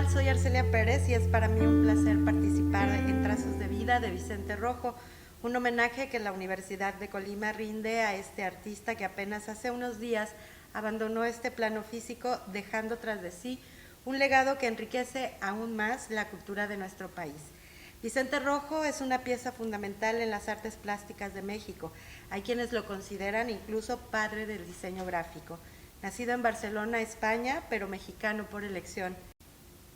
tal? Soy Arcelia Pérez y es para mí un placer participar en Trazos de Vida de Vicente Rojo, un homenaje que la Universidad de Colima rinde a este artista que apenas hace unos días abandonó este plano físico, dejando tras de sí un legado que enriquece aún más la cultura de nuestro país. Vicente Rojo es una pieza fundamental en las artes plásticas de México. Hay quienes lo consideran incluso padre del diseño gráfico. Nacido en Barcelona, España, pero mexicano por elección.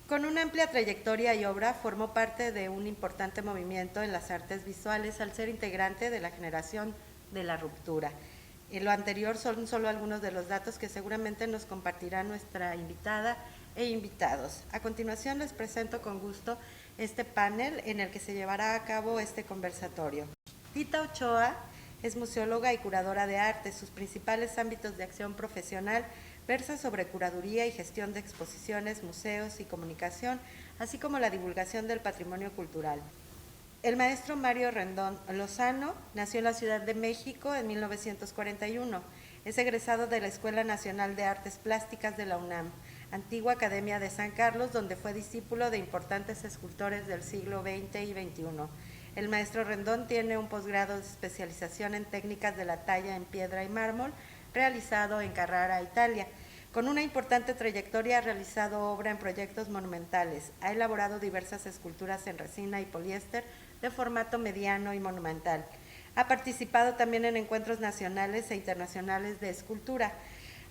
Con una amplia trayectoria y obra, formó parte de un importante movimiento en las artes visuales al ser integrante de la generación de la ruptura. En lo anterior son solo algunos de los datos que seguramente nos compartirá nuestra invitada e invitados. A continuación les presento con gusto este panel en el que se llevará a cabo este conversatorio. Tita Ochoa es museóloga y curadora de arte. Sus principales ámbitos de acción profesional versa sobre curaduría y gestión de exposiciones, museos y comunicación, así como la divulgación del patrimonio cultural. El maestro Mario Rendón Lozano nació en la Ciudad de México en 1941. Es egresado de la Escuela Nacional de Artes Plásticas de la UNAM, antigua Academia de San Carlos, donde fue discípulo de importantes escultores del siglo XX y XXI. El maestro Rendón tiene un posgrado de especialización en técnicas de la talla en piedra y mármol, realizado en Carrara, Italia. Con una importante trayectoria ha realizado obra en proyectos monumentales. Ha elaborado diversas esculturas en resina y poliéster de formato mediano y monumental. Ha participado también en encuentros nacionales e internacionales de escultura.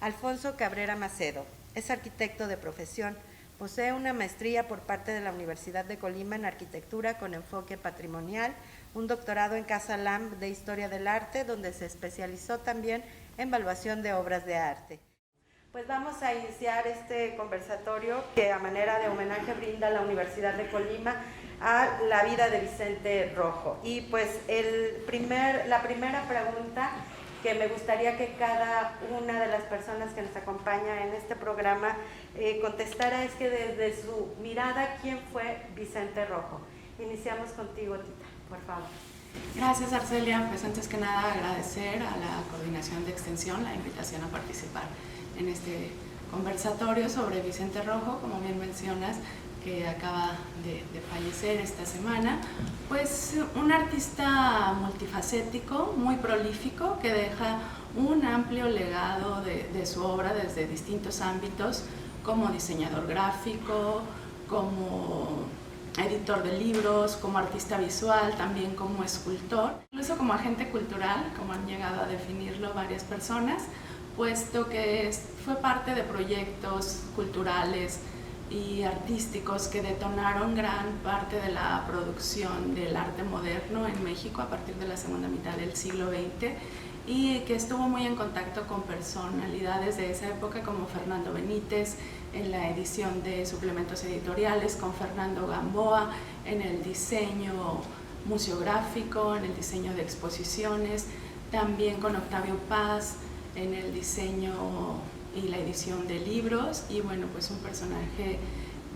Alfonso Cabrera Macedo es arquitecto de profesión. Posee una maestría por parte de la Universidad de Colima en arquitectura con enfoque patrimonial, un doctorado en Casa Lam de Historia del Arte, donde se especializó también en evaluación de obras de arte. Pues vamos a iniciar este conversatorio que a manera de homenaje brinda la Universidad de Colima a la vida de Vicente Rojo. Y pues la primera pregunta que me gustaría que cada una de las personas que nos acompaña en este programa contestara es que desde su mirada, ¿quién fue Vicente Rojo? Iniciamos contigo, Tita, por favor. Gracias, Arcelia. Pues antes que nada agradecer a la Coordinación de Extensión la invitación a participar en este conversatorio sobre Vicente Rojo, como bien mencionas, que acaba de fallecer esta semana. Pues un artista multifacético, muy prolífico, que deja un amplio legado de su obra desde distintos ámbitos, como diseñador gráfico, como editor de libros, como artista visual, también como escultor, incluso como agente cultural, como han llegado a definirlo varias personas, puesto que fue parte de proyectos culturales y artísticos que detonaron gran parte de la producción del arte moderno en México a partir de la segunda mitad del siglo XX, y que estuvo muy en contacto con personalidades de esa época como Fernando Benítez en la edición de suplementos editoriales, con Fernando Gamboa en el diseño museográfico, en el diseño de exposiciones, también con Octavio Paz en el diseño y la edición de libros, y bueno, pues un personaje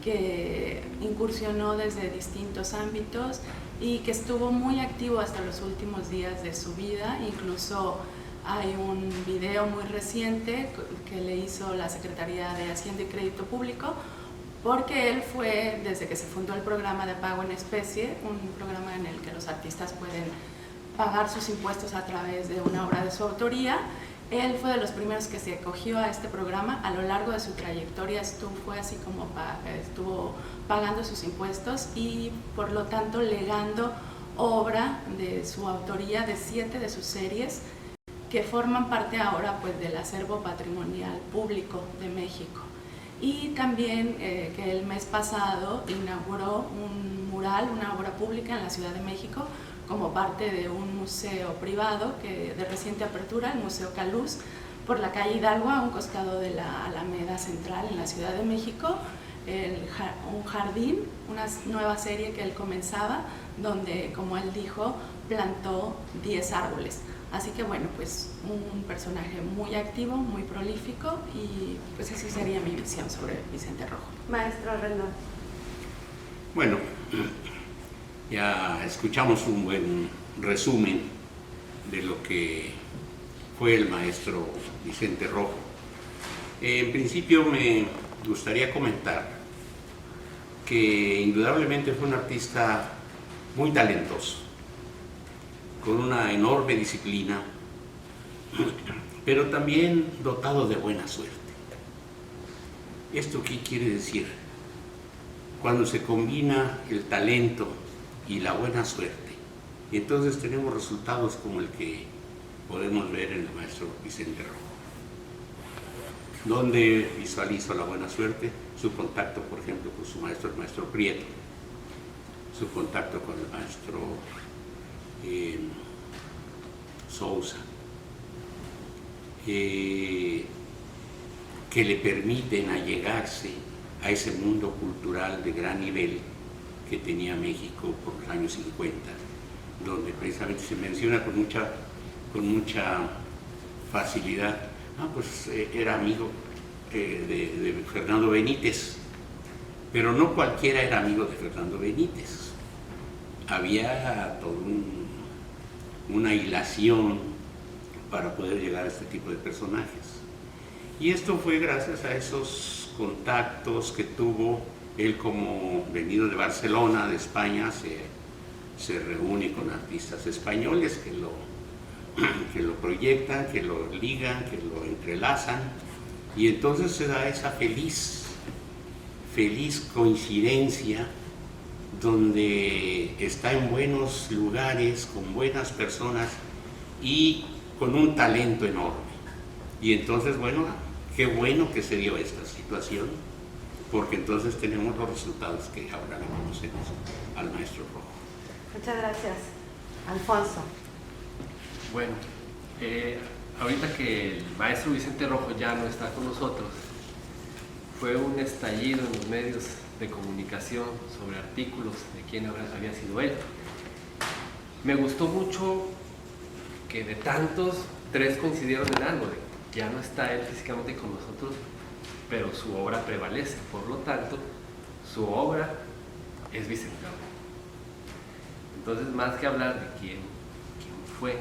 que incursionó desde distintos ámbitos y que estuvo muy activo hasta los últimos días de su vida. Incluso hay un video muy reciente que le hizo la Secretaría de Hacienda y Crédito Público, porque él fue, desde que se fundó el programa de pago en especie, un programa en el que los artistas pueden pagar sus impuestos a través de una obra de su autoría. Él fue de los primeros que se acogió a este programa. A lo largo de su trayectoria fue así como estuvo pagando sus impuestos y por lo tanto legando obra de su autoría de 7 de sus series que forman parte ahora pues del acervo patrimonial público de México. Y también que el mes pasado inauguró un mural, una obra pública en la Ciudad de México, como parte de un museo privado de reciente apertura, el Museo Caluz, por la calle Hidalgo, a un costado de la Alameda Central en la Ciudad de México, un jardín, una nueva serie que él comenzaba, donde, como él dijo, plantó 10 árboles. Así que bueno, pues un personaje muy activo, muy prolífico, y pues esa sería mi visión sobre Vicente Rojo. Maestro Rendón. Bueno, ya escuchamos un buen resumen de lo que fue el maestro Vicente Rojo. En principio me gustaría comentar que indudablemente fue un artista muy talentoso, con una enorme disciplina, pero también dotado de buena suerte. ¿Esto qué quiere decir? Cuando se combina el talento y la buena suerte, y entonces tenemos resultados como el que podemos ver en el maestro Vicente Rojo. ¿Dónde visualizo la buena suerte? Su contacto, por ejemplo, con su maestro, el maestro Prieto, su contacto con el maestro Sousa, que le permiten allegarse a ese mundo cultural de gran nivel que tenía México por los años 50, donde precisamente se menciona con mucha facilidad, pues era amigo de Fernando Benítez, pero no cualquiera era amigo de Fernando Benítez. Había toda una hilación para poder llegar a este tipo de personajes. Y esto fue gracias a esos contactos que tuvo él, como venido de Barcelona, de España, se reúne con artistas españoles que lo proyectan, que lo ligan, que lo entrelazan, y entonces se da esa feliz coincidencia donde está en buenos lugares, con buenas personas y con un talento enorme. Y entonces, bueno, qué bueno que se dio esta situación, porque entonces tenemos los resultados que ahora le conocemos al maestro Rojo. Muchas gracias. Alfonso. Bueno, ahorita que el maestro Vicente Rojo ya no está con nosotros, fue un estallido en los medios de comunicación sobre artículos de quién había sido él. Me gustó mucho que de tantos, 3 coincidieron en algo, de que ya no está él físicamente con nosotros, pero su obra prevalece, por lo tanto, su obra es Vicente Rojo. Entonces, más que hablar de quién fue,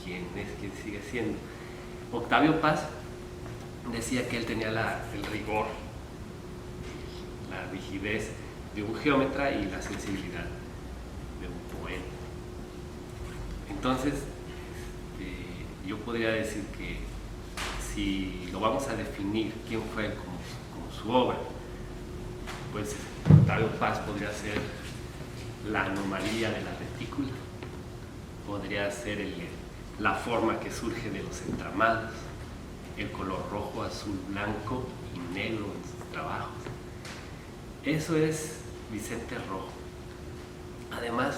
quién es, quién sigue siendo, Octavio Paz decía que él tenía el rigor, la rigidez de un geómetra y la sensibilidad de un poeta. Entonces, yo podría decir que si lo vamos a definir quién fue como su obra, pues Octavio Paz podría ser la anomalía de la retícula, podría ser la forma que surge de los entramados, el color rojo, azul, blanco y negro en sus trabajos. Eso es Vicente Rojo. Además,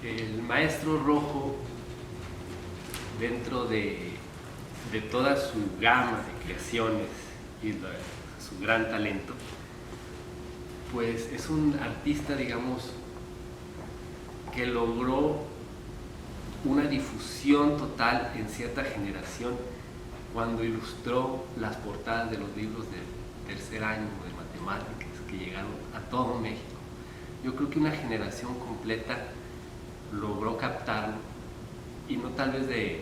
el maestro Rojo, dentro de toda su gama de creaciones y su gran talento, pues es un artista, digamos, que logró una difusión total en cierta generación cuando ilustró las portadas de los libros de tercer año de matemáticas que llegaron a todo México. Yo creo que una generación completa logró captarlo, y no tal vez de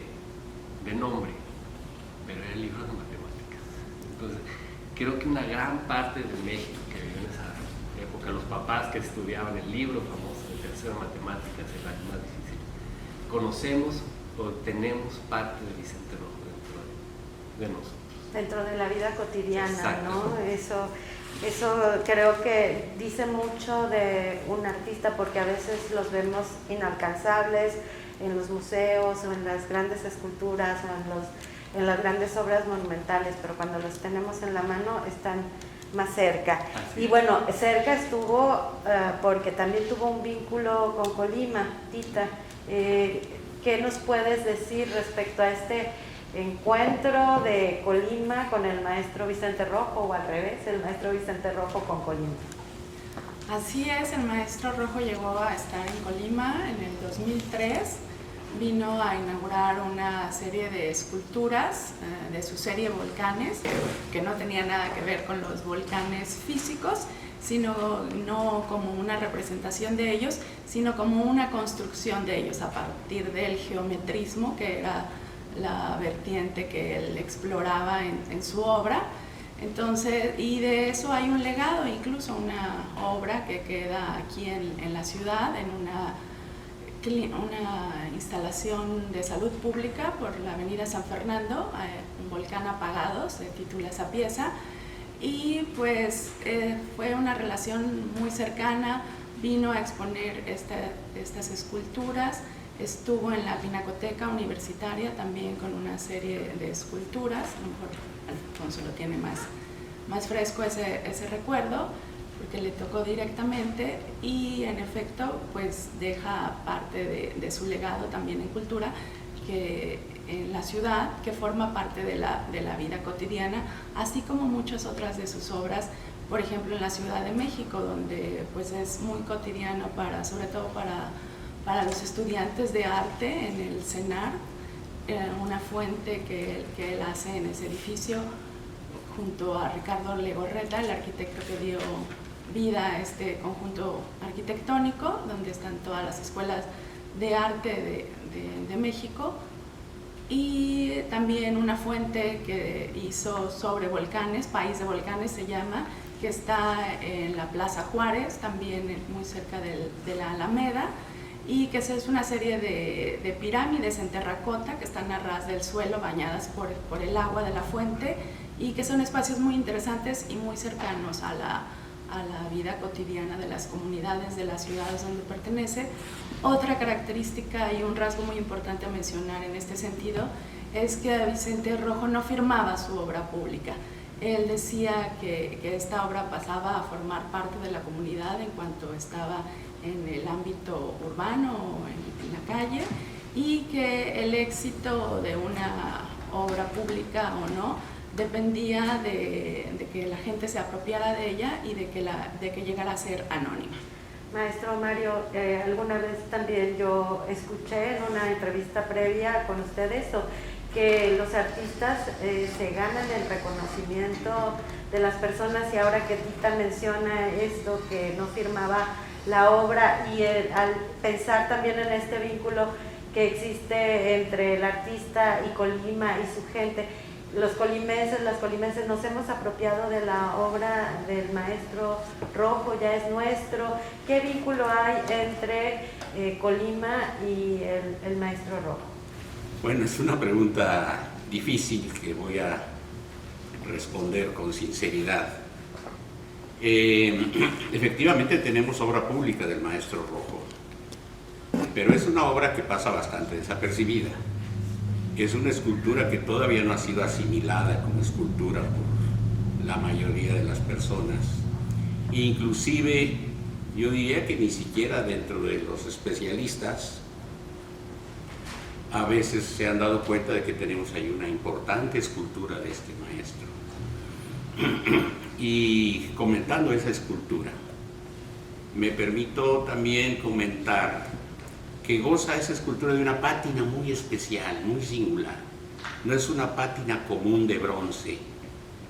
nombre, pero era el libro de matemáticas. Entonces, creo que una gran parte de México que vivió en esa época, los papás que estudiaban el libro famoso de tercero de matemáticas, el año más difícil, conocemos o tenemos parte de Vicente Rojo dentro de nosotros. Dentro de la vida cotidiana, ¿no? Eso creo que dice mucho de un artista, porque a veces los vemos inalcanzables en los museos o en las grandes esculturas o en las grandes obras monumentales, pero cuando los tenemos en la mano están más cerca. Y bueno, cerca estuvo porque también tuvo un vínculo con Colima, Tita. ¿Qué nos puedes decir respecto a este encuentro de Colima con el maestro Vicente Rojo, o al revés, el maestro Vicente Rojo con Colima? Así es, el maestro Rojo llegó a estar en Colima en el 2003, vino a inaugurar una serie de esculturas de su serie Volcanes, que no tenía nada que ver con los volcanes físicos, sino no como una representación de ellos, sino como una construcción de ellos a partir del geometrismo, que era la vertiente que él exploraba en su obra. Entonces, y de eso hay un legado, incluso una obra que queda aquí en la ciudad, en una instalación de salud pública por la avenida San Fernando, un volcán apagado, se titula esa pieza. Y pues fue una relación muy cercana, vino a exponer estas esculturas, estuvo en la Pinacoteca Universitaria también con una serie de esculturas, a lo mejor Alfonso lo tiene más fresco ese recuerdo, porque le tocó directamente, y en efecto pues deja parte de su legado también en cultura, que en la ciudad, que forma parte de la vida cotidiana, así como muchas otras de sus obras, por ejemplo en la Ciudad de México, donde pues es muy cotidiano sobre todo para los estudiantes de arte en el CENAR, una fuente que él hace en ese edificio junto a Ricardo Legorreta, el arquitecto que dio vida a este conjunto arquitectónico, donde están todas las escuelas de arte de México, y también una fuente que hizo sobre volcanes, País de Volcanes se llama, que está en la Plaza Juárez, también muy cerca de la Alameda, y que es una serie de pirámides en terracota que están a ras del suelo, bañadas por el agua de la fuente, y que son espacios muy interesantes y muy cercanos a la vida cotidiana de las comunidades, de las ciudades donde pertenece. Otra característica y un rasgo muy importante a mencionar en este sentido es que Vicente Rojo no firmaba su obra pública. Él decía que esta obra pasaba a formar parte de la comunidad en cuanto estaba en el ámbito urbano o en la calle, y que el éxito de una obra pública o no dependía de que la gente se apropiara de ella y de que llegara a ser anónima. Maestro Mario, alguna vez también yo escuché en una entrevista previa con usted eso, que los artistas se ganan el reconocimiento de las personas, y ahora que Tita menciona esto, que no firmaba la obra, y al pensar también en este vínculo que existe entre el artista y Colima y su gente, los colimenses, las colimenses nos hemos apropiado de la obra del maestro Rojo, ya es nuestro. ¿Qué vínculo hay entre Colima y el maestro Rojo? Bueno, es una pregunta difícil que voy a responder con sinceridad. Efectivamente tenemos obra pública del maestro Rojo, pero es una obra que pasa bastante desapercibida. Es una escultura que todavía no ha sido asimilada como escultura por la mayoría de las personas. Inclusive, yo diría que ni siquiera dentro de los especialistas a veces se han dado cuenta de que tenemos ahí una importante escultura de este maestro. Y comentando esa escultura, me permito también comentar que goza esa escultura de una pátina muy especial, muy singular. No es una pátina común de bronce,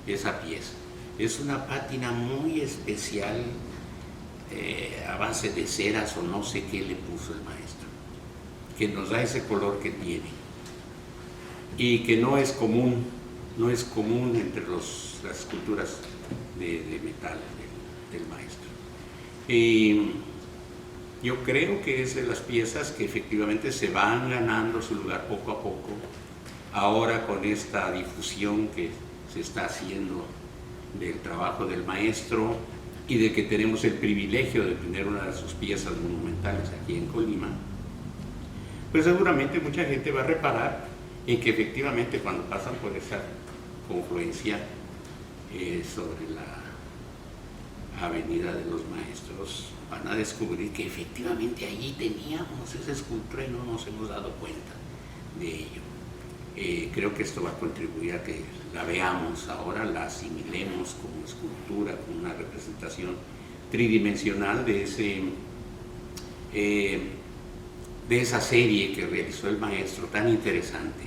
esa pieza. Es una pátina muy especial, a base de ceras o no sé qué le puso el maestro, que nos da ese color que tiene, y que no es común entre las esculturas de metal del maestro. Y yo creo que es de las piezas que efectivamente se van ganando su lugar poco a poco, ahora con esta difusión que se está haciendo del trabajo del maestro, y de que tenemos el privilegio de tener una de sus piezas monumentales aquí en Colima. Pues seguramente mucha gente va a reparar en que efectivamente cuando pasan por esa confluencia sobre la Avenida de los Maestros, van a descubrir que efectivamente allí teníamos esa escultura y no nos hemos dado cuenta de ello. Creo que esto va a contribuir a que la veamos ahora, la asimilemos como escultura, como una representación tridimensional de esa serie que realizó el maestro tan interesante,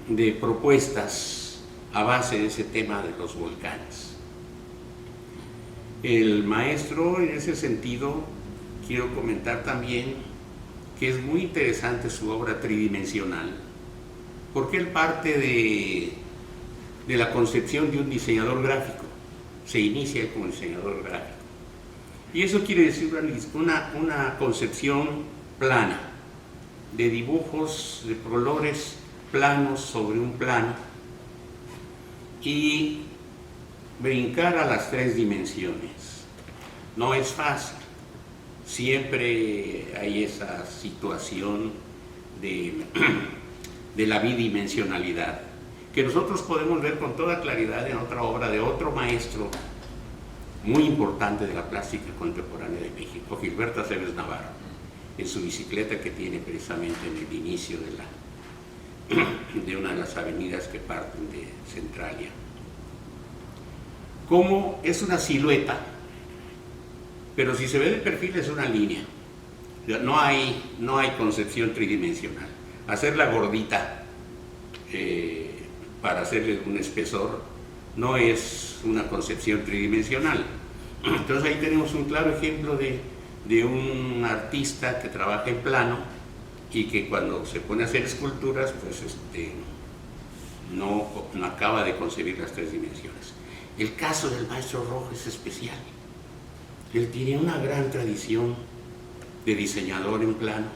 de propuestas a base de ese tema de los volcanes. El maestro, en ese sentido, quiero comentar también que es muy interesante su obra tridimensional, porque él parte de la concepción de un diseñador gráfico. Se inicia como diseñador gráfico. Y eso quiere decir una concepción plana, de dibujos, de colores planos sobre un plano, y brincar a las 3 dimensiones. No es fácil. Siempre hay esa situación de la bidimensionalidad, que nosotros podemos ver con toda claridad en otra obra de otro maestro muy importante de la plástica contemporánea de México, Gilberto Aceves Navarro, en su bicicleta que tiene precisamente en el inicio de una de las avenidas que parten de Centralia. Como es una silueta, pero si se ve de perfil es una línea. No hay concepción tridimensional. Hacerla gordita para hacerle un espesor no es una concepción tridimensional. Entonces ahí tenemos un claro ejemplo de un artista que trabaja en plano y que cuando se pone a hacer esculturas, pues no acaba de concebir las 3 dimensiones. El caso del maestro Rojo es especial. Él tiene una gran tradición de diseñador en plano,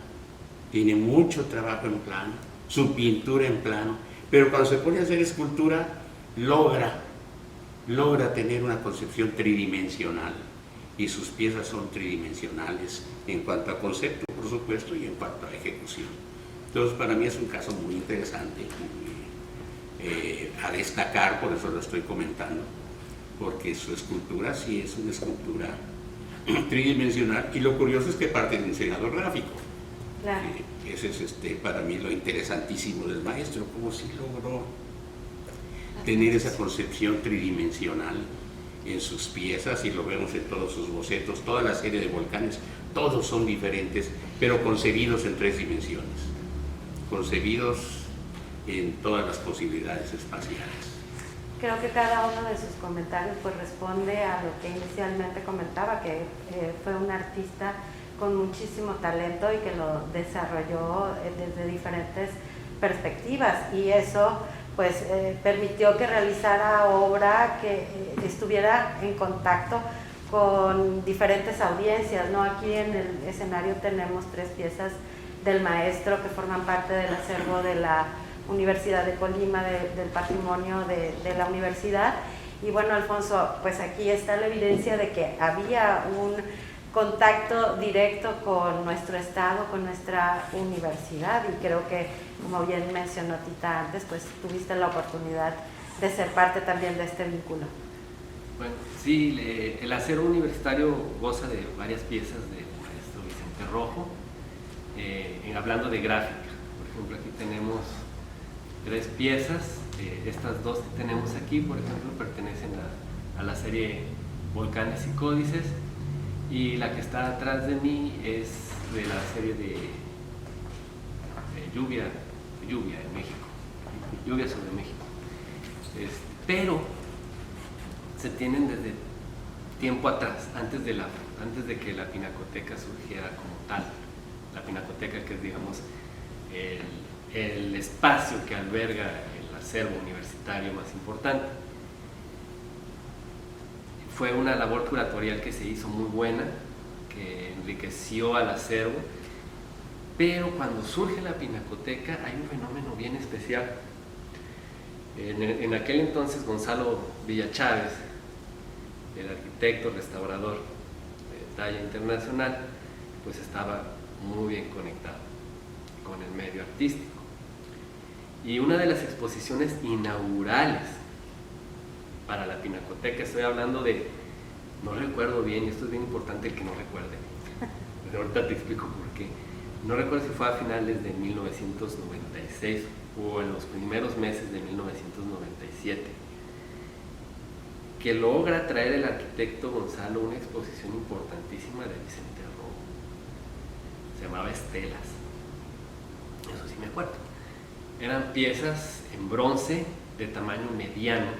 tiene mucho trabajo en plano, su pintura en plano, pero cuando se pone a hacer escultura logra tener una concepción tridimensional, y sus piezas son tridimensionales en cuanto a concepto, por supuesto, y en cuanto a ejecución. Entonces, para mí es un caso muy interesante, a destacar, por eso lo estoy comentando, porque su escultura sí es una escultura tridimensional, y lo curioso es que parte de un diseñador gráfico. Claro. Ese es para mí lo interesantísimo del maestro, cómo sí logró tener esa concepción tridimensional en sus piezas, y lo vemos en todos sus bocetos. Toda la serie de volcanes, todos son diferentes, pero concebidos en 3 dimensiones, concebidos en todas las posibilidades espaciales. Creo que cada uno de sus comentarios pues responde a lo que inicialmente comentaba, que fue un artista con muchísimo talento y que lo desarrolló desde diferentes perspectivas, y eso pues permitió que realizara obra que estuviera en contacto con diferentes audiencias, ¿no? Aquí en el escenario tenemos 3 piezas del maestro que forman parte del acervo de la Universidad de Colima, del patrimonio de la universidad. Y bueno, Alfonso, pues aquí está la evidencia de que había un contacto directo con nuestro estado, con nuestra universidad, y creo que, como bien mencionó Tita antes, pues tuviste la oportunidad de ser parte también de este vínculo. Bueno, sí, el acervo universitario goza de varias piezas del maestro Vicente Rojo, hablando de gráfica. Por ejemplo, aquí tenemos 3 piezas, estas 2 que tenemos aquí, por ejemplo, pertenecen a la serie Volcanes y Códices, y la que está atrás de mí es de la serie de lluvia en México, lluvia sobre México. Pero se tienen desde tiempo atrás, antes de que la Pinacoteca surgiera como tal. La Pinacoteca, que es, digamos, el espacio que alberga el acervo universitario más importante. Fue una labor curatorial que se hizo muy buena, que enriqueció al acervo, pero cuando surge la Pinacoteca hay un fenómeno bien especial. En aquel entonces Gonzalo Villachávez, el arquitecto restaurador de talla internacional, pues estaba muy bien conectado con el medio artístico. Y una de las exposiciones inaugurales para la Pinacoteca, estoy hablando de, no recuerdo bien, y esto es bien importante el que no recuerde, pero ahorita te explico por qué. No recuerdo si fue a finales de 1996 o en los primeros meses de 1997, que logra traer el arquitecto Gonzalo una exposición importantísima de Vicente Rojo. Se llamaba Estelas. Eso sí me acuerdo. Eran piezas en bronce de tamaño mediano,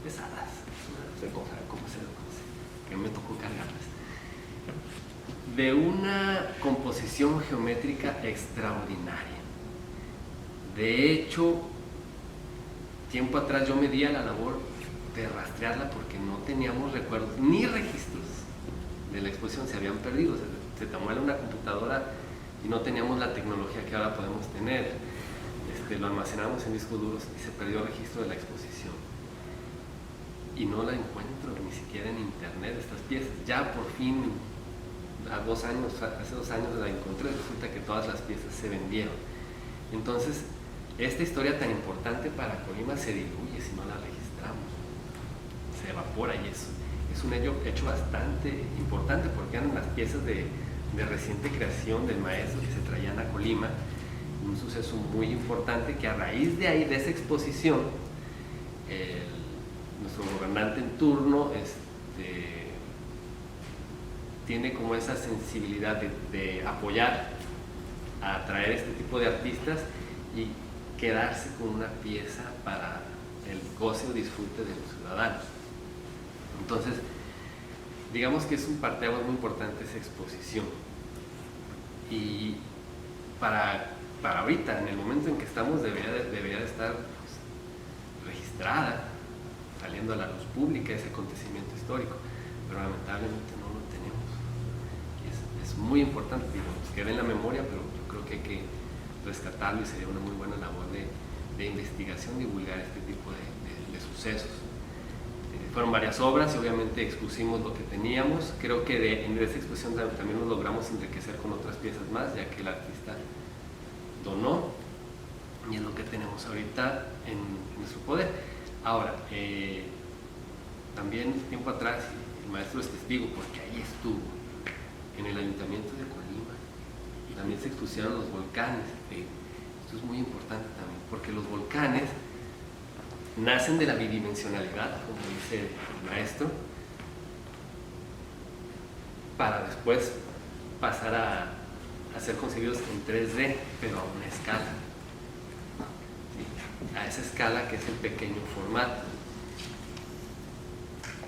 pesadas, no sé cómo se conoce, que me tocó cargarlas, de una composición geométrica extraordinaria. De hecho, tiempo atrás yo me di a la labor de rastrearla porque no teníamos recuerdos ni registros de la exposición, se habían perdido, se tomó en una computadora y no teníamos la tecnología que ahora podemos tener. Lo almacenamos en discos duros y se perdió el registro de la exposición. Y no la encuentro ni siquiera en internet, estas piezas. Ya por fin, hace 2 años la encontré, resulta que todas las piezas se vendieron. Entonces, esta historia tan importante para Colima se diluye si no la registramos. Se evapora y es un hecho bastante importante porque eran las piezas de reciente creación del maestro que se traían a Colima. Un suceso muy importante que a raíz de ahí, de esa exposición, nuestro gobernante en turno tiene como esa sensibilidad de apoyar, a atraer este tipo de artistas y quedarse con una pieza para el goce o disfrute de los ciudadanos. Entonces, digamos que es un parteaguas muy importante esa exposición. Y para ahorita, en el momento en que estamos, debería de estar registrada, saliendo a la luz pública ese acontecimiento histórico, pero lamentablemente no lo tenemos. Y es muy importante, digo, nos queda en la memoria, pero yo creo que hay que rescatarlo y sería una muy buena labor de investigación, divulgar este tipo de sucesos. Fueron varias obras y obviamente expusimos lo que teníamos. Creo que en esa exposición también nos logramos enriquecer con otras piezas más, ya que el artista donó, y es lo que tenemos ahorita en nuestro poder. Ahora, también tiempo atrás, el maestro es testigo porque ahí estuvo, en el Ayuntamiento de Colima, y también se expusieron los volcanes. Esto es muy importante también, porque los volcanes nacen de la bidimensionalidad, como dice el maestro, para después pasar a ser concebidos en 3D, pero a una escala. ¿Sí? A esa escala que es el pequeño formato.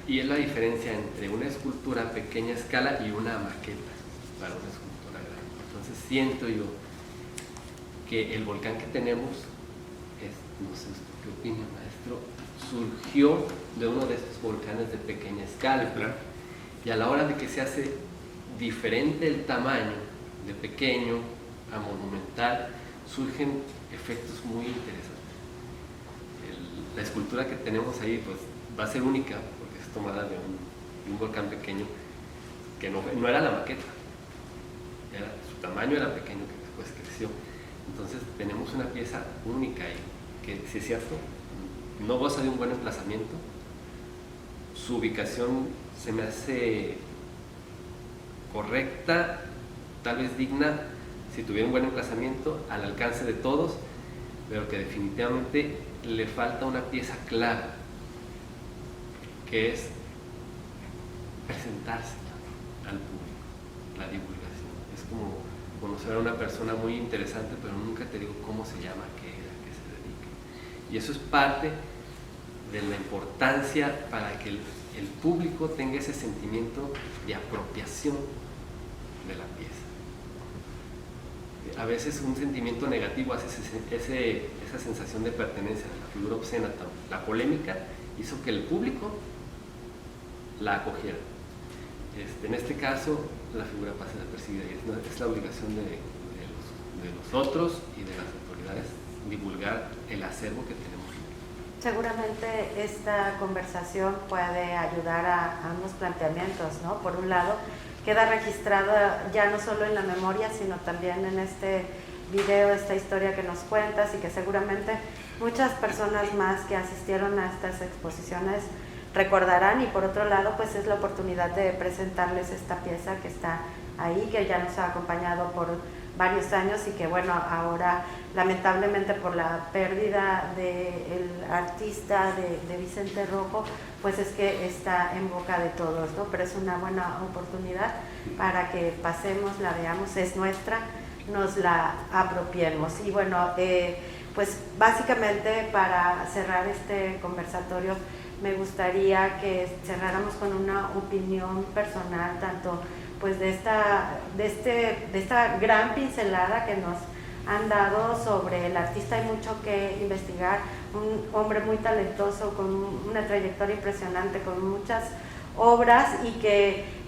Y es la diferencia entre una escultura a pequeña escala y una maqueta para una escultura grande. Entonces siento yo que el volcán que tenemos, no sé qué opina, maestro, surgió de uno de estos volcanes de pequeña escala. Claro. Y a la hora de que se hace diferente el tamaño, de pequeño a monumental, surgen efectos muy interesantes. La escultura que tenemos ahí pues va a ser única porque es tomada de un volcán pequeño que no era la maqueta, su tamaño era pequeño que después creció. Entonces tenemos una pieza única ahí que, si es cierto, no goza de un buen emplazamiento. Su ubicación se me hace correcta, tal vez digna, si tuviera un buen emplazamiento, al alcance de todos, pero que definitivamente le falta una pieza clave, que es presentarse al público, la divulgación. Es como conocer a una persona muy interesante, pero nunca te digo cómo se llama, a qué se dedica. Y eso es parte de la importancia para que el público tenga ese sentimiento de apropiación de la pieza. A veces un sentimiento negativo hace esa sensación de pertenencia de la figura obscena. La polémica hizo que el público la acogiera. En este caso, la figura pasa desapercibida y es la obligación de los otros y de las autoridades divulgar el acervo que tenemos. Seguramente esta conversación puede ayudar a unos planteamientos, ¿no? Por un lado, queda registrada ya no solo en la memoria, sino también en este video, esta historia que nos cuentas, y que seguramente muchas personas más que asistieron a estas exposiciones recordarán. Y por otro lado, pues es la oportunidad de presentarles esta pieza que está ahí, que ya nos ha acompañado por varios años y que, bueno, ahora lamentablemente por la pérdida del artista de Vicente Rojo, pues es que está en boca de todos, ¿no? Pero es una buena oportunidad para que pasemos, la veamos, es nuestra, nos la apropiemos. Y bueno, pues básicamente para cerrar este conversatorio, me gustaría que cerráramos con una opinión personal, tanto pues de esta gran pincelada que nos han dado sobre el artista. Hay mucho que investigar, un hombre muy talentoso, con una trayectoria impresionante, con muchas obras, y que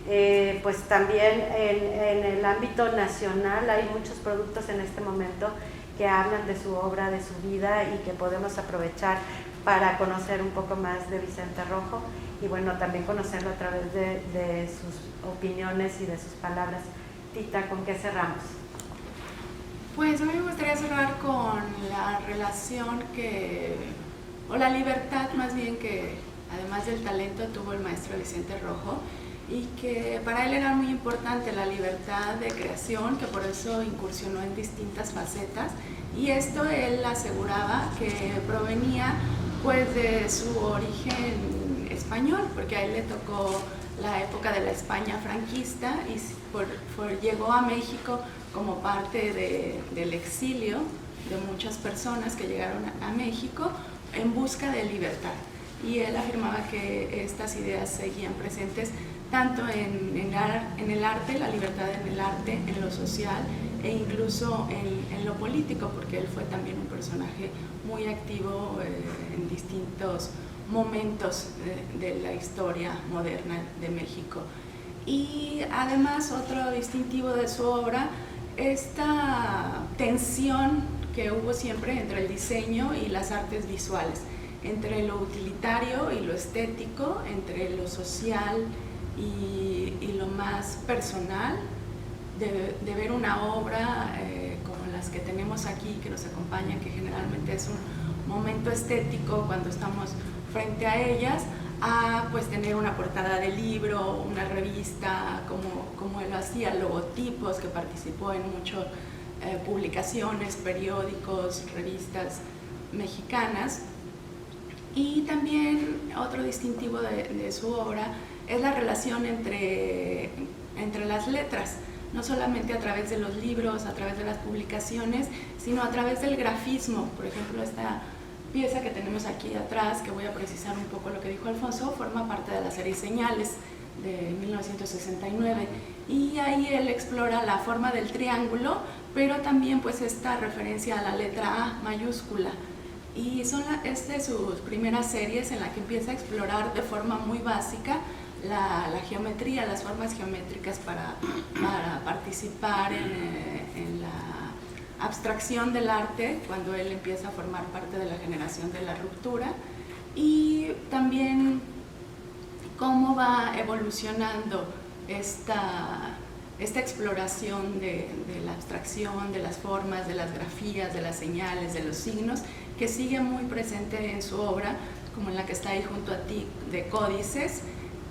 pues también en el ámbito nacional hay muchos productos en este momento que hablan de su obra, de su vida, y que podemos aprovechar para conocer un poco más de Vicente Rojo, y bueno, también conocerlo a través de sus opiniones y de sus palabras. Tita, ¿con qué cerramos? Pues a mí me gustaría cerrar con la relación o la libertad más bien, que además del talento tuvo el maestro Vicente Rojo, y que para él era muy importante la libertad de creación, que por eso incursionó en distintas facetas, y esto él aseguraba que provenía pues de su origen español, porque a él le tocó la época de la España franquista y llegó a México como parte del exilio de muchas personas que llegaron a México en busca de libertad, y él afirmaba que estas ideas seguían presentes tanto en el arte, la libertad en el arte, en lo social e incluso en lo político, porque él fue también un personaje muy activo en distintos momentos de la historia moderna de México. Y además, otro distintivo de su obra, esta tensión que hubo siempre entre el diseño y las artes visuales, entre lo utilitario y lo estético, entre lo social y lo más personal, de ver una obra como las que tenemos aquí, que nos acompañan, que generalmente es un momento estético cuando estamos frente a ellas, a pues tener una portada de libro, una revista, como él lo hacía, logotipos, que participó en muchas publicaciones, periódicos, revistas mexicanas. Y también otro distintivo de su obra es la relación entre las letras, no solamente a través de los libros, a través de las publicaciones, sino a través del grafismo. Por ejemplo, esta pieza que tenemos aquí atrás, que voy a precisar un poco lo que dijo Alfonso, forma parte de la serie Señales de 1969, y ahí él explora la forma del triángulo, pero también pues esta referencia a la letra A mayúscula. Y es de sus primeras series en la que empieza a explorar de forma muy básica la geometría, las formas geométricas para participar en la abstracción del arte, cuando él empieza a formar parte de la generación de la ruptura, y también cómo va evolucionando esta exploración de la abstracción, de las formas, de las grafías, de las señales, de los signos, que sigue muy presente en su obra, como en la que está ahí junto a ti, de Códices,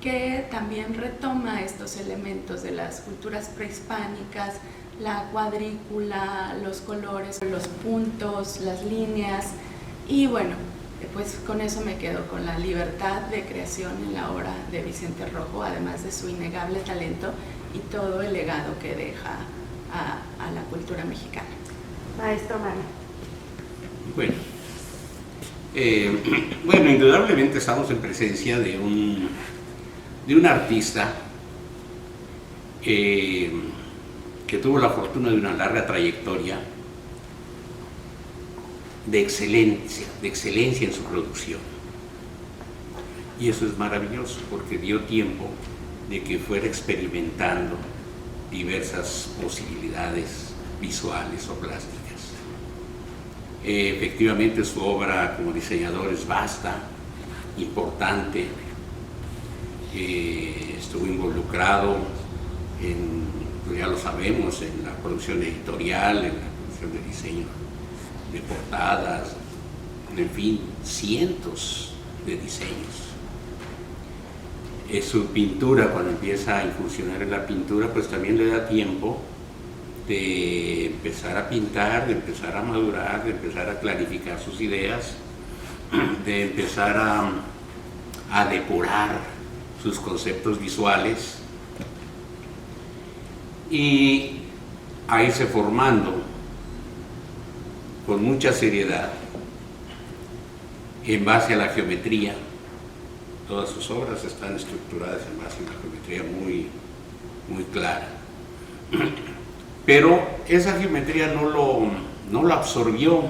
que también retoma estos elementos de las culturas prehispánicas, la cuadrícula, los colores, los puntos, las líneas, y bueno, pues con eso me quedo, con la libertad de creación en la obra de Vicente Rojo, además de su innegable talento y todo el legado que deja a la cultura mexicana. Maestro Mario. Bueno, indudablemente estamos en presencia de un artista que tuvo la fortuna de una larga trayectoria de excelencia en su producción. Y eso es maravilloso, porque dio tiempo de que fuera experimentando diversas posibilidades visuales o plásticas. Efectivamente, su obra como diseñador es vasta, importante. Estuvo involucrado pues ya lo sabemos, en la producción editorial, en la producción de diseño de portadas, en fin, cientos de diseños. Su pintura, cuando empieza a incursionar en la pintura, pues también le da tiempo de empezar a pintar, de empezar a madurar, de empezar a clarificar sus ideas, de empezar a depurar sus conceptos visuales y a irse formando con mucha seriedad en base a la geometría. Todas sus obras están estructuradas en base a una geometría muy, muy clara. Pero esa geometría no no lo absorbió,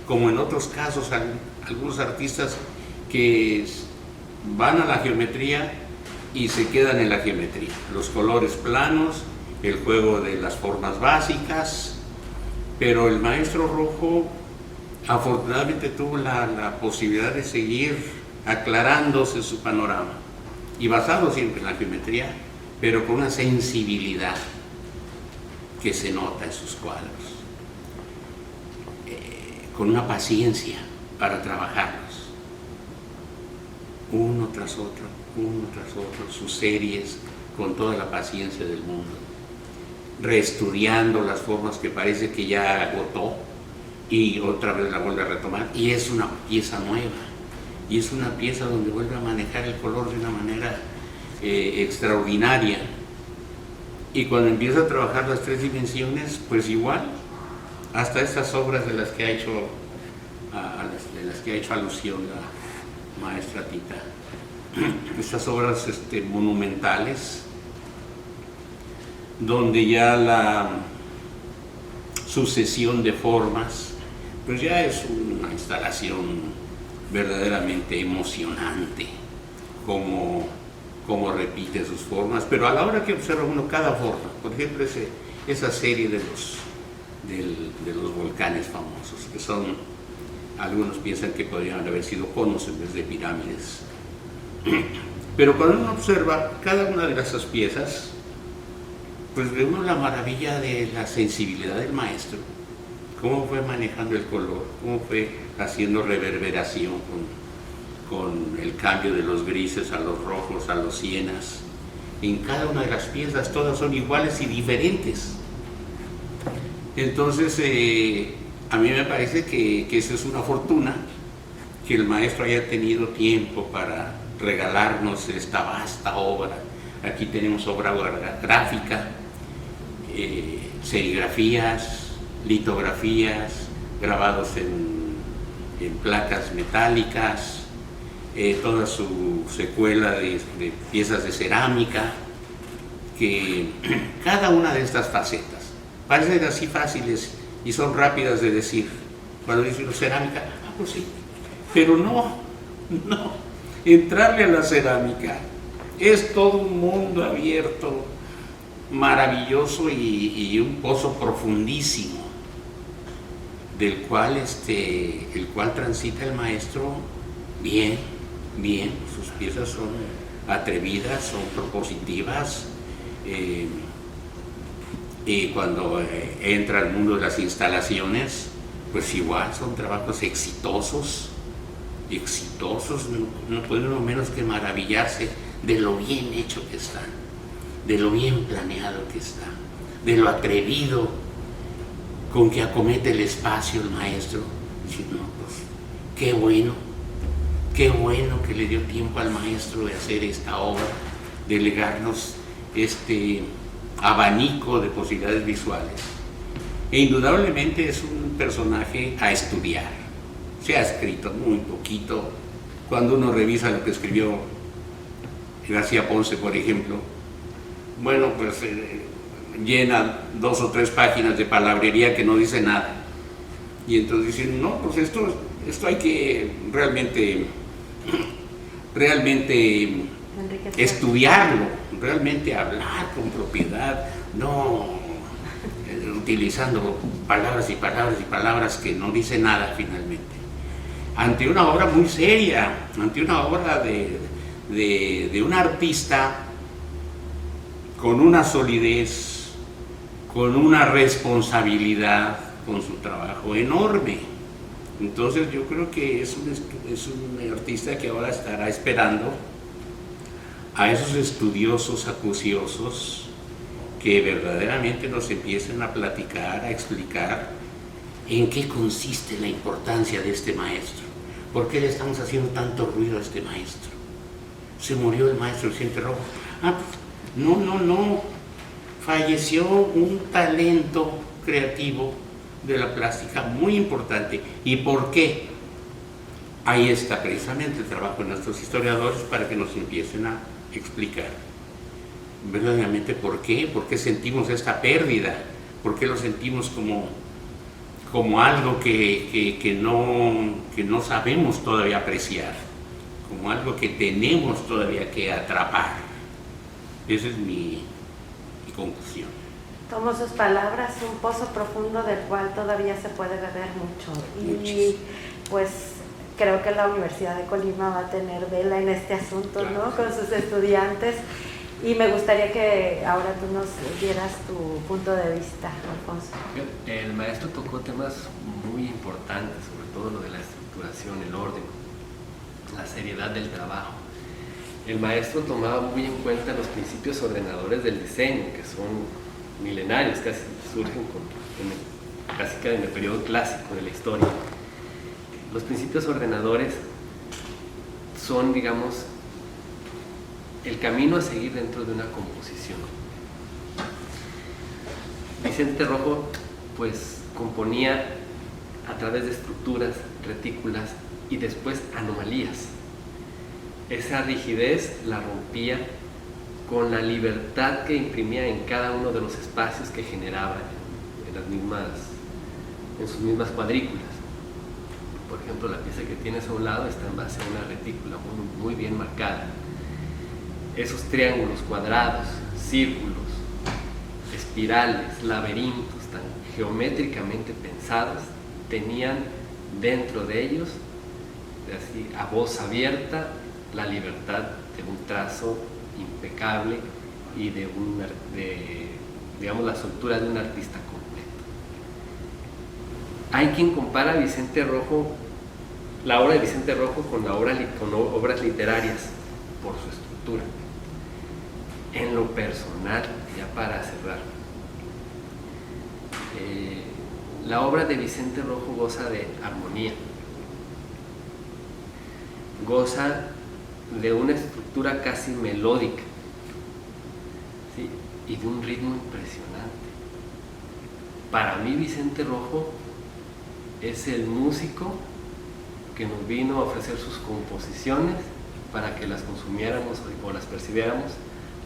como en otros casos algunos artistas que van a la geometría y se quedan en la geometría. Los colores planos, el juego de las formas básicas, pero el maestro Rojo afortunadamente tuvo la posibilidad de seguir aclarándose su panorama, y basado siempre en la geometría, pero con una sensibilidad que se nota en sus cuadros, con una paciencia para trabajarlos, uno tras otro, sus series, con toda la paciencia del mundo, reestudiando las formas que parece que ya agotó y otra vez la vuelve a retomar, y es una pieza nueva, y es una pieza donde vuelve a manejar el color de una manera extraordinaria. Y cuando empieza a trabajar las tres dimensiones, pues igual, hasta estas obras de las que ha hecho, alusión la maestra Tita, estas obras monumentales, donde ya la sucesión de formas, pues ya es una instalación verdaderamente emocionante, como repite sus formas, pero a la hora que observa uno cada forma, por ejemplo esa serie de los volcanes famosos, que son, algunos piensan que podrían haber sido conos en vez de pirámides, pero cuando uno observa cada una de esas piezas, pues ve uno la maravilla de la sensibilidad del maestro, cómo fue manejando el color, cómo fue haciendo reverberación con el cambio de los grises a los rojos, a los sienas. En cada una de las piezas todas son iguales y diferentes. Entonces a mí me parece que esa es una fortuna, que el maestro haya tenido tiempo para regalarnos esta vasta obra. Aquí tenemos obra gráfica, serigrafías, litografías, grabados en placas metálicas, toda su secuela de piezas de cerámica, que cada una de estas facetas parecen así fáciles y son rápidas de decir. Cuando dicen cerámica, pues sí, pero no, entrarle a la cerámica es todo un mundo abierto, maravilloso, y un pozo profundísimo, del cual el cual transita el maestro bien. Sus piezas son atrevidas, son propositivas, y cuando entra al mundo de las instalaciones, pues igual son trabajos exitosos, no puede uno menos que maravillarse de lo bien hecho que están, de lo bien planeado que está, de lo atrevido con que acomete el espacio el maestro. Dice, no, pues qué bueno que le dio tiempo al maestro de hacer esta obra, de legarnos este abanico de posibilidades visuales. E indudablemente es un personaje a estudiar. Se ha escrito muy poquito. Cuando uno revisa lo que escribió García Ponce, por ejemplo, bueno, pues llena 2 o 3 páginas de palabrería que no dice nada. Y entonces dicen, no, pues esto hay que realmente estudiarlo, realmente hablar con propiedad, no utilizando palabras y palabras que no dicen nada finalmente. Ante una obra muy seria, ante una obra de un artista con una solidez, con una responsabilidad con su trabajo enorme. Entonces yo creo que es un artista que ahora estará esperando a esos estudiosos acuciosos que verdaderamente nos empiecen a platicar, a explicar en qué consiste la importancia de este maestro, por qué le estamos haciendo tanto ruido a este maestro. Se murió el maestro Vicente Rojo. No, falleció un talento creativo de la plástica muy importante. ¿Y por qué? Ahí está precisamente el trabajo de nuestros historiadores para que nos empiecen a explicar verdaderamente por qué sentimos esta pérdida, por qué lo sentimos como algo que no sabemos todavía apreciar, como algo que tenemos todavía que atrapar. Esa es mi conclusión. Tomo sus palabras, un pozo profundo del cual todavía se puede beber mucho. Y Muchísimo. pues creo que la Universidad de Colima va a tener vela en este asunto, Claro. ¿no? Con sus estudiantes. Y me gustaría que ahora tú nos dieras tu punto de vista, Alfonso. El maestro tocó temas muy importantes, sobre todo lo de la estructuración, el orden, la seriedad del trabajo. El maestro tomaba muy en cuenta los principios ordenadores del diseño, que son milenarios, casi surgen casi que en el periodo clásico de la historia. Los principios ordenadores son, digamos, el camino a seguir dentro de una composición. Vicente Rojo, pues, componía a través de estructuras, retículas y después anomalías. Esa rigidez la rompía con la libertad que imprimía en cada uno de los espacios que generaba en sus mismas cuadrículas. Por ejemplo, la pieza que tienes a un lado está en base a una retícula muy bien marcada. Esos triángulos, cuadrados, círculos, espirales, laberintos tan geométricamente pensados, tenían dentro de ellos, así, a voz abierta, la libertad de un trazo impecable y de digamos, la soltura de un artista completo. Hay quien compara a Vicente Rojo, la obra de Vicente Rojo con obras literarias por su estructura. En lo personal, ya para cerrar, la obra de Vicente Rojo goza de armonía, goza de una estructura casi melódica, ¿sí? Y de un ritmo impresionante. Para mí Vicente Rojo es el músico que nos vino a ofrecer sus composiciones para que las consumiéramos o las percibiéramos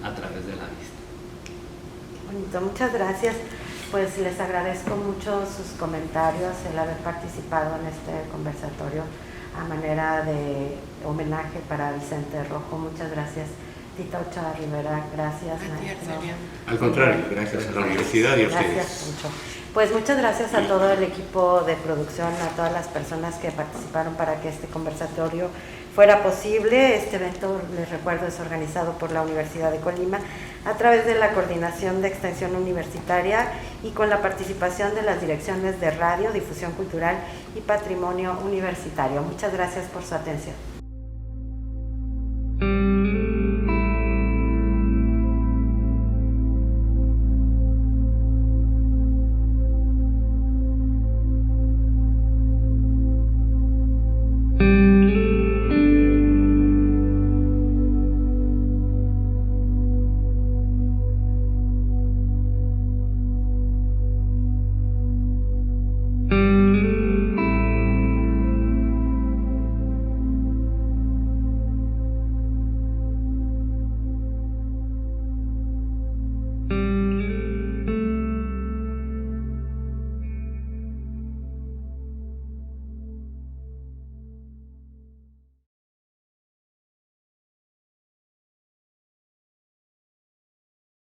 a través de la vista. Bonito, muchas gracias. Pues les agradezco mucho sus comentarios, el haber participado en este conversatorio a manera de homenaje para Vicente Rojo. Muchas gracias, Tita Ochoa Rivera. Gracias, maestro. Al contrario, gracias a la universidad y a ustedes. Gracias mucho. Pues muchas gracias a todo el equipo de producción, a todas las personas que participaron para que este conversatorio fuera posible. Este evento, les recuerdo, es organizado por la Universidad de Colima a través de la Coordinación de Extensión Universitaria y con la participación de las direcciones de Radio, Difusión Cultural y Patrimonio Universitario. Muchas gracias por su atención.